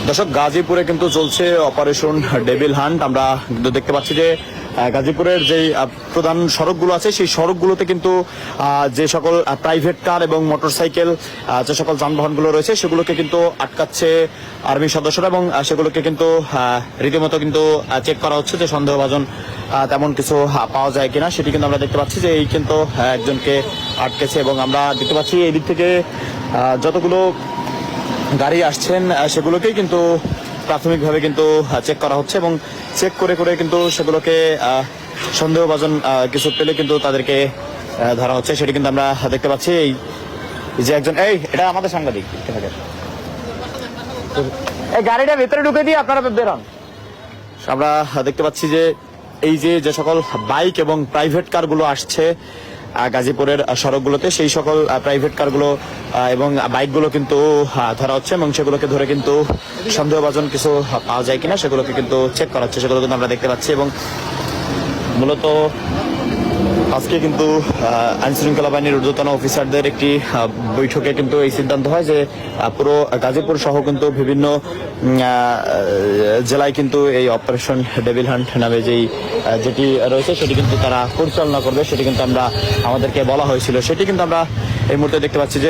দর্শক, গাজীপুরে কিন্তু চলছে অপারেশন ডেভিল হান্ট। আমরা কিন্তু দেখতে পাচ্ছি যে গাজীপুরের যে প্রধান সড়কগুলো আছে সেই সড়কগুলোতে কিন্তু যে সকল প্রাইভেট কার এবং মোটরসাইকেল যে সকল যানবাহনগুলো রয়েছে সেগুলোকে কিন্তু আটকাচ্ছে আর্মি সদস্যরা এবং সেগুলোকে কিন্তু রীতিমতো কিন্তু চেক করা হচ্ছে যে সন্দেহভাজন তেমন কিছু পাওয়া যায় কিনা সেটি কিন্তু আমরা দেখতে পাচ্ছি যে এই কিন্তু একজনকে আটকেছে এবং আমরা দেখতে পাচ্ছি এই দিক থেকে যতগুলো গাড়ি আসছেন সেগুলোকেই কিন্তু প্রাথমিকভাবে কিন্তু চেক করা হচ্ছে এবং চেক করে করে কিন্তু সেগুলোকে সন্দেহভাজন কিছু পেলে কিন্তু তাদেরকে ধরা হচ্ছে সেটি কিন্তু আমরা দেখতে পাচ্ছি। এই যে একজন, এটা আমাদের সাংবাদিক, এই গাড়িটা ভেতরে ঢুকে দিয়ে আপনারা বেরোন। আমরা দেখতে পাচ্ছি যে এই যে সকল বাইক এবং প্রাইভেট কারগুলো আসছে গাজীপুরের সড়কগুলোতে সেই সকল প্রাইভেট কারগুলো এবং বাইকগুলো কিন্তু ধরা হচ্ছে এবং সেগুলোকে ধরে কিন্তু সন্দেহভাজন কিছু পাওয়া যায় কিনা সেগুলোকে কিন্তু চেক করা হচ্ছে, সেগুলো কিন্তু আমরা দেখতে পাচ্ছি। এবং মূলত আজকে কিন্তু আইন শৃঙ্খলা বাহিনীর ঊর্ধ্বতন অফিসারদের একটি বৈঠকে কিন্তু এই সিদ্ধান্ত হয় যে পুরো গাজীপুর সহ কিন্তু বিভিন্ন জেলায় কিন্তু এই অপারেশন ডেভিল হান্ট নামে যেটি রয়েছে সেটি কিন্তু তারা পরিচালনা করবে। সেটি কিন্তু আমাদেরকে বলা হয়েছিল, সেটি কিন্তু আমরা এই মুহূর্তে দেখতে পাচ্ছি যে